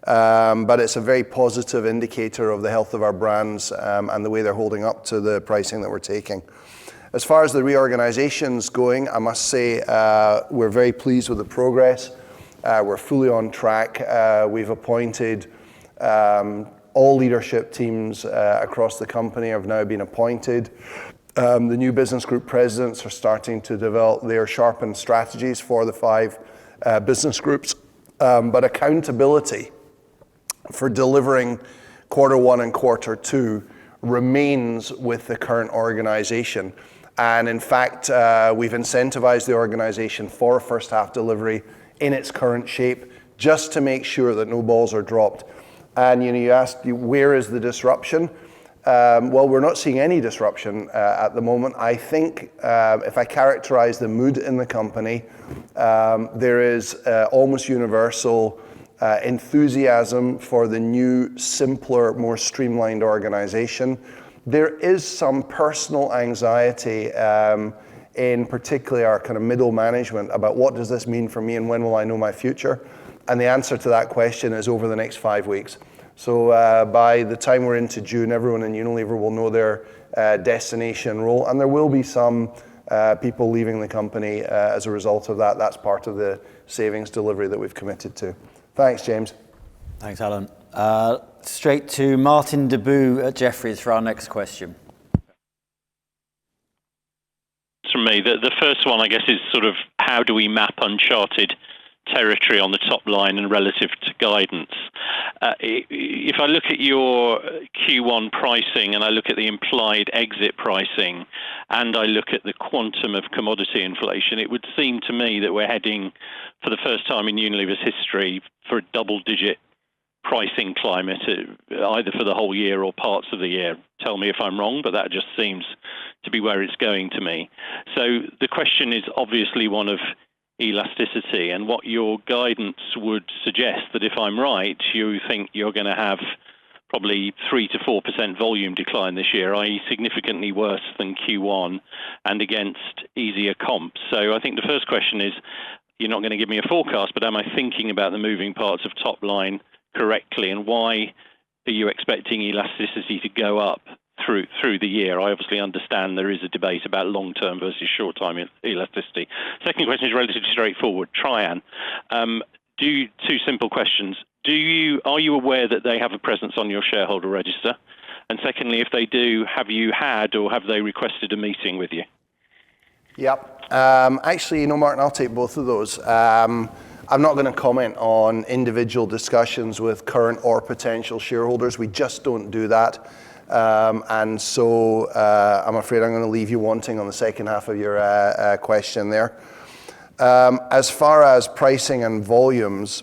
But it's a very positive indicator of the health of our brands and the way they're holding up to the pricing that we're taking. As far as the reorganization's going, I must say we're very pleased with the progress. We're fully on track. We've appointed all leadership teams across the company have now been appointed. The new business group presidents are starting to develop their sharpened strategies for the 5 business groups. But accountability for delivering Q1 and Q2 remains with the current organization. And in fact, we've incentivized the organization for first half delivery in its current shape, just to make sure that no balls are dropped. And you asked, where is the disruption? Well, we're not seeing any disruption at the moment. I think if I characterize the mood in the company, there is almost universal enthusiasm for the new, simpler, more streamlined organization. There is some personal anxiety in particularly our kind of middle management about what does this mean for me and when will I know my future? And the answer to that question is over the next 5 weeks. So by the time we're into June, everyone in Unilever will know their destination role, and there will be some people leaving the company as a result of that. That's part of the savings delivery that we've committed to. Thanks, James. Thanks, Alan. Straight to Martin Deboo at Jefferies for our next question. From me, the first one, I guess, is sort of how do we map uncharted territory on the top line and relative to guidance? If I look at your Q1 pricing and I look at the implied exit pricing and I look at the quantum of commodity inflation, it would seem to me that we're heading for the first time in Unilever's history for a double-digit pricing climate, either for the whole year or parts of the year. Tell me if I'm wrong, but that just seems to be where it's going to me. So the question is obviously one of elasticity, and what your guidance would suggest that if I'm right, you think you're going to have probably 3 to 4% volume decline this year, i.e. significantly worse than Q1 and against easier comps. So I think the first question is, you're not going to give me a forecast, but am I thinking about the moving parts of top line correctly, and why are you expecting elasticity to go up through the year? I obviously understand there is a debate about long-term versus short-term elasticity. Second question is relatively straightforward. Trian, two simple questions. Are you aware that they have a presence on your shareholder register? And secondly, if they do, have you had or have they requested a meeting with you? Yep. Actually, Martin, I'll take both of those. I'm not going to comment on individual discussions with current or potential shareholders. We just don't do that. And so I'm afraid I'm going to leave you wanting on the second half of your question there. As far as pricing and volumes,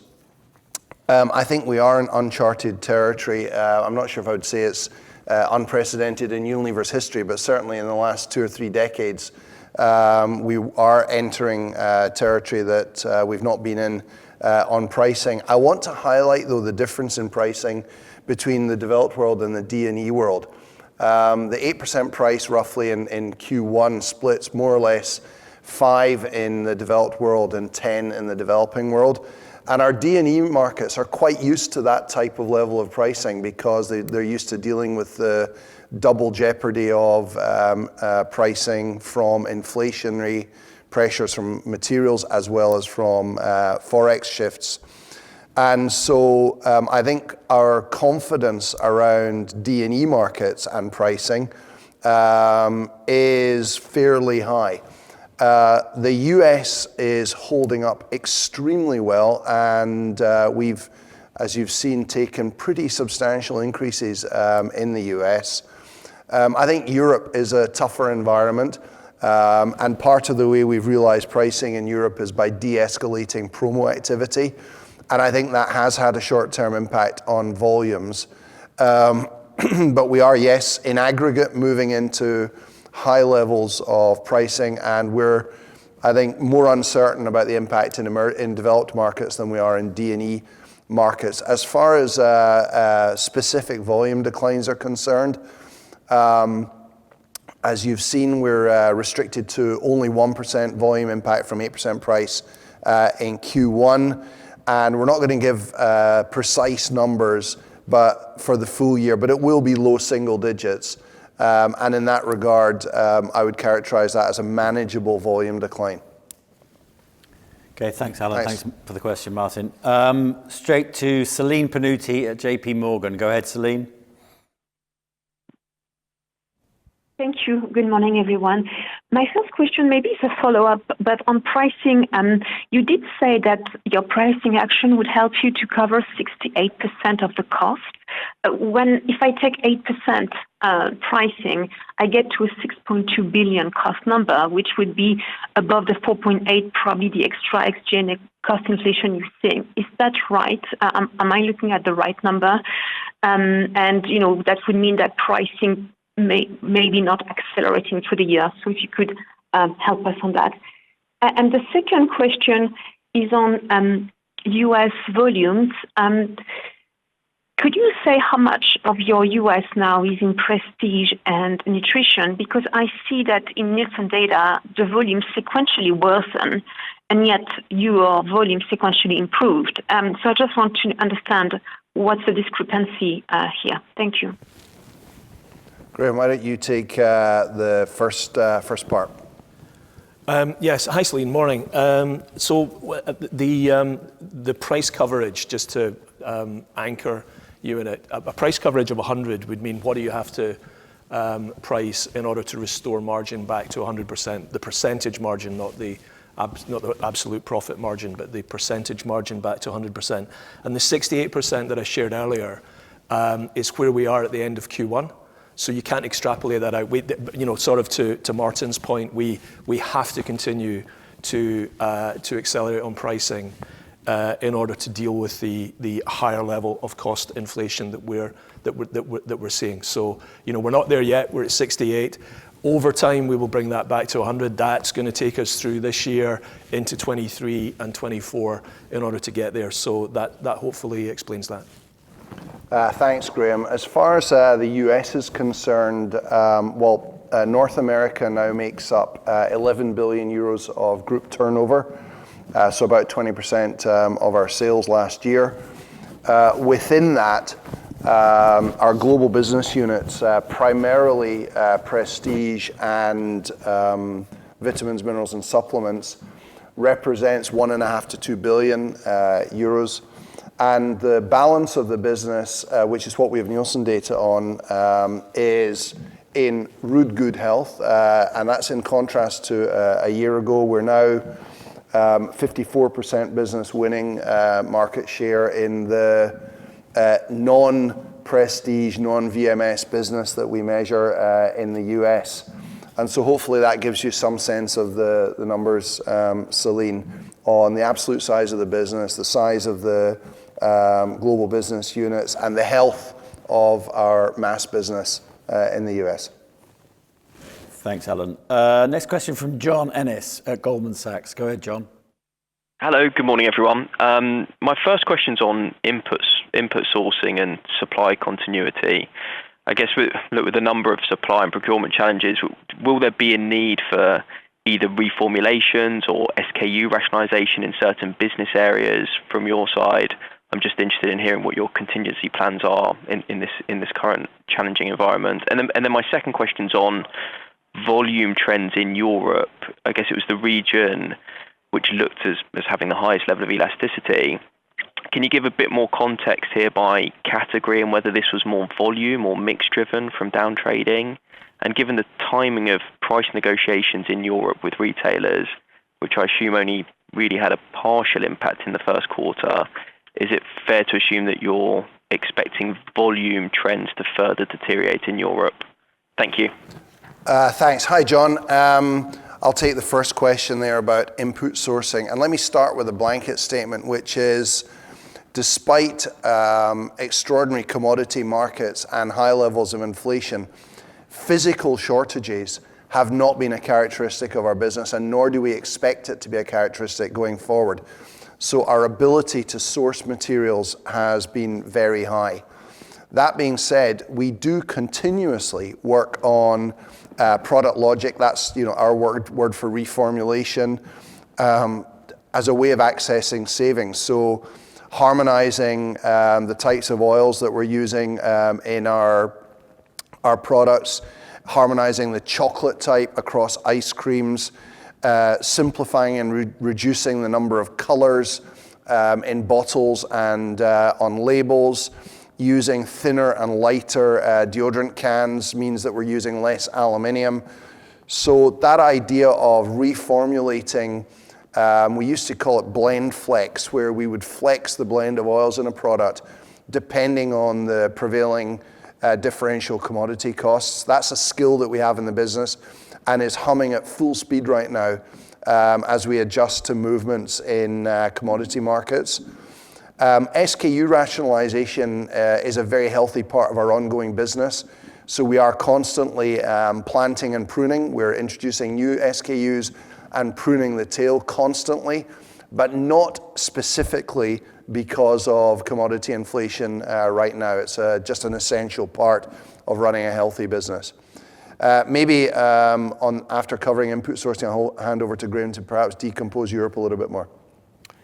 I think we are in uncharted territory. I'm not sure if I would say it's unprecedented in Unilever's history, but certainly in the last 2 or 3 decades, we are entering territory that we've not been in on pricing. I want to highlight, though, the difference in pricing between the developed world and the D&E world. The 8% price roughly in Q1 splits more or less 5 in the developed world and 10 in the developing world. And our D&E markets are quite used to that type of level of pricing because they're used to dealing with the double jeopardy of pricing from inflationary pressures from materials as well as from forex shifts. And so I think our confidence around D&E markets and pricing is fairly high. The US is holding up extremely well, and we've, as you've seen, taken pretty substantial increases in the US. I think Europe is a tougher environment. And part of the way we've realized pricing in Europe is by de-escalating promo activity. And I think that has had a short-term impact on volumes. But we are, yes, in aggregate, moving into high levels of pricing, and we're, I think, more uncertain about the impact in developed markets than we are in D&E markets. As far as specific volume declines are concerned, as you've seen, we're restricted to only 1% volume impact from 8% price in Q1, and we're not going to give precise numbers but for the full year, but it will be low single digits. And in that regard, I would characterize that as a manageable volume decline. Okay, thanks, Alan. Thanks. Thanks for the question, Martin. Straight to Celine Pannuti at JP Morgan. Go ahead, Celine. Thank you. Good morning, everyone. My first question maybe is a follow-up, but on pricing, you did say that your pricing action would help you to cover 68% of the cost. If I take 8% pricing, I get to a 6.2 billion cost number, which would be above the 4.8, probably the extra SG&A cost inflation you're seeing. Is that right? Am I looking at the right number? And that would mean that pricing maybe not accelerating through the year. So if you could help us on that. And the second question is on US volumes. Could you say how much of your US now is in prestige and nutrition? Because I see that in Nielsen data, the volume sequentially worsened, and yet your volume sequentially improved. So I just want to understand what's the discrepancy here. Thank you. Graham, why don't you take the first part? Yes. Hi, Celine. Morning. So the price coverage, just to anchor you in it, a price coverage of 100 would mean what do you have to price in order to restore margin back to 100%? The percentage margin, not the absolute profit margin, but the percentage margin back to 100%. And the 68% that I shared earlier is where we are at the end of Q1. So you can't extrapolate that out. Sort of to Martin's point, we have to continue to accelerate on pricing in order to deal with the higher level of cost inflation that we're seeing. So we're not there yet. We're at 68. Over time, we will bring that back to 100. That's going to take us through this year into 23 and 24 in order to get there. So that hopefully explains that. Thanks, Graham. As far as the US is concerned, North America now makes up 11 billion euros of group turnover, so about 20% of our sales last year. Within that, our global business units, primarily prestige and vitamins, minerals, and supplements, represents 1.5 to 2 billion euros. And the balance of the business, which is what we have Nielsen data on, is in rude good health, and that's in contrast to a year ago. We're now 54% business winning market share in the non-prestige, non-VMS business that we measure in the US. And so hopefully that gives you some sense of the numbers, Celine, on the absolute size of the business, the size of the global business units, and the health of our mass business in the US. Thanks, Alan. Next question from John Ennis at Goldman Sachs. Go ahead, John. Hello, good morning, everyone. My first question's on input sourcing and supply continuity. I guess with the number of supply and procurement challenges, will there be a need for either reformulations or SKU rationalization in certain business areas from your side? I'm just interested in hearing what your contingency plans are in this current challenging environment. And then my second question's on volume trends in Europe. I guess it was the region which looked as having the highest level of elasticity. Can you give a bit more context here by category and whether this was more volume or mix driven from down trading? And given the timing of price negotiations in Europe with retailers, which I assume only really had a partial impact in the first quarter, is it fair to assume that you're expecting volume trends to further deteriorate in Europe? Thank you. Thanks. Hi, John. I'll take the first question there about input sourcing. And let me start with a blanket statement, which is, despite extraordinary commodity markets and high levels of inflation, physical shortages have not been a characteristic of our business, and nor do we expect it to be a characteristic going forward. So our ability to source materials has been very high. That being said, we do continuously work on product logic. That's our word for reformulation, as a way of accessing savings. So harmonizing the types of oils that we're using in our products, harmonizing the chocolate type across ice creams, simplifying and reducing the number of colors in bottles and on labels. Using thinner and lighter deodorant cans means that we're using less aluminium. So that idea of reformulating, we used to call it blend flex, where we would flex the blend of oils in a product depending on the prevailing differential commodity costs. That's a skill that we have in the business and is humming at full speed right now as we adjust to movements in commodity markets. SKU rationalization is a very healthy part of our ongoing business. So we are constantly planting and pruning. We're introducing new SKUs and pruning the tail constantly, but not specifically because of commodity inflation right now. It's just an essential part of running a healthy business. Maybe after covering input sourcing, I'll hand over to Graham to perhaps decompose Europe a little bit more.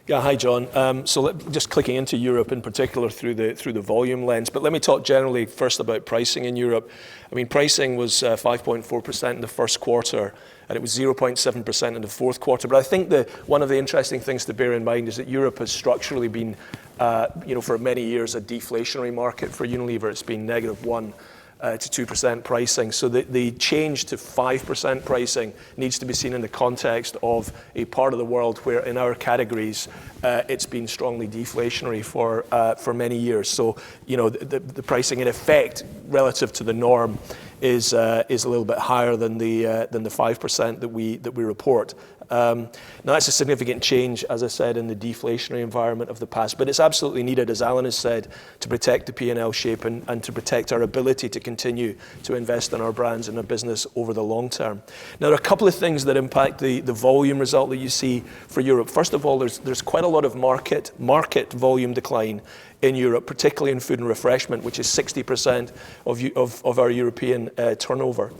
Yeah, hi John. Just clicking into Europe in particular through the volume lens, but let me talk generally first about pricing in Europe. I mean, pricing was 5.4% in the first quarter, and it was 0.7% in the fourth quarter. But I think one of the interesting things to bear in mind is that Europe has structurally been, for many years, a deflationary market for Unilever. It's been -1% to 2% pricing. So the change to 5% pricing needs to be seen in the context of a part of the world where in our categories it's been strongly deflationary for many years. So the pricing in effect relative to the norm is a little bit higher than the 5% that we report. Now that's a significant change, as I said, in the deflationary environment of the past, but it's absolutely needed, as Alan has said, to protect the P&L shape and to protect our ability to continue to invest in our brands and our business over the long term. Now there are a couple of things that impact the volume result that you see for Europe. First of all, there's quite a lot of market volume decline in Europe, particularly in food and refreshment, which is 60% of our European turnover.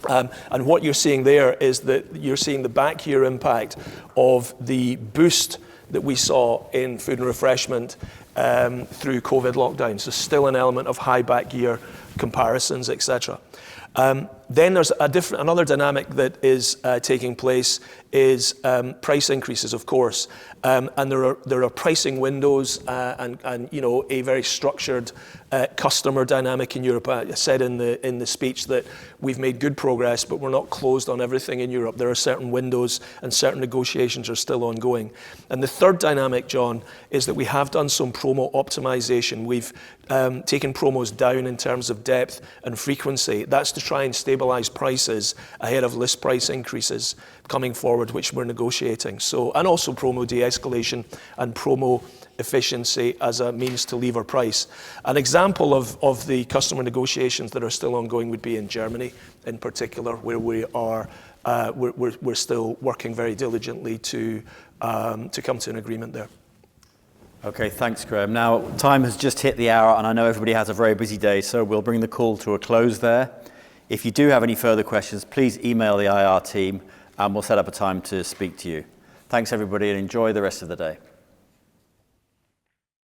And what you're seeing there is that you're seeing the back year impact of the boost that we saw in food and refreshment through COVID lockdown. So still an element of high back year comparisons, etc. Then there's another dynamic that is taking place is price increases, of course, and there are pricing windows and a very structured customer dynamic in Europe. I said in the speech that we've made good progress, but we're not closed on everything in Europe. There are certain windows and certain negotiations are still ongoing. And the third dynamic, John, is that we have done some promo optimization. We've taken promos down in terms of depth and frequency. That's to try and stabilize prices ahead of list price increases coming forward, which we're negotiating. And also promo de-escalation and promo efficiency as a means to lever price. An example of the customer negotiations that are still ongoing would be in Germany, in particular, where we're still working very diligently to come to an agreement there. Okay, thanks, Graham. Now, time has just hit the hour, and I know everybody has a very busy day, so we'll bring the call to a close there. If you do have any further questions, please email the IR team, and we'll set up a time to speak to you. Thanks, everybody, and enjoy the rest of the day.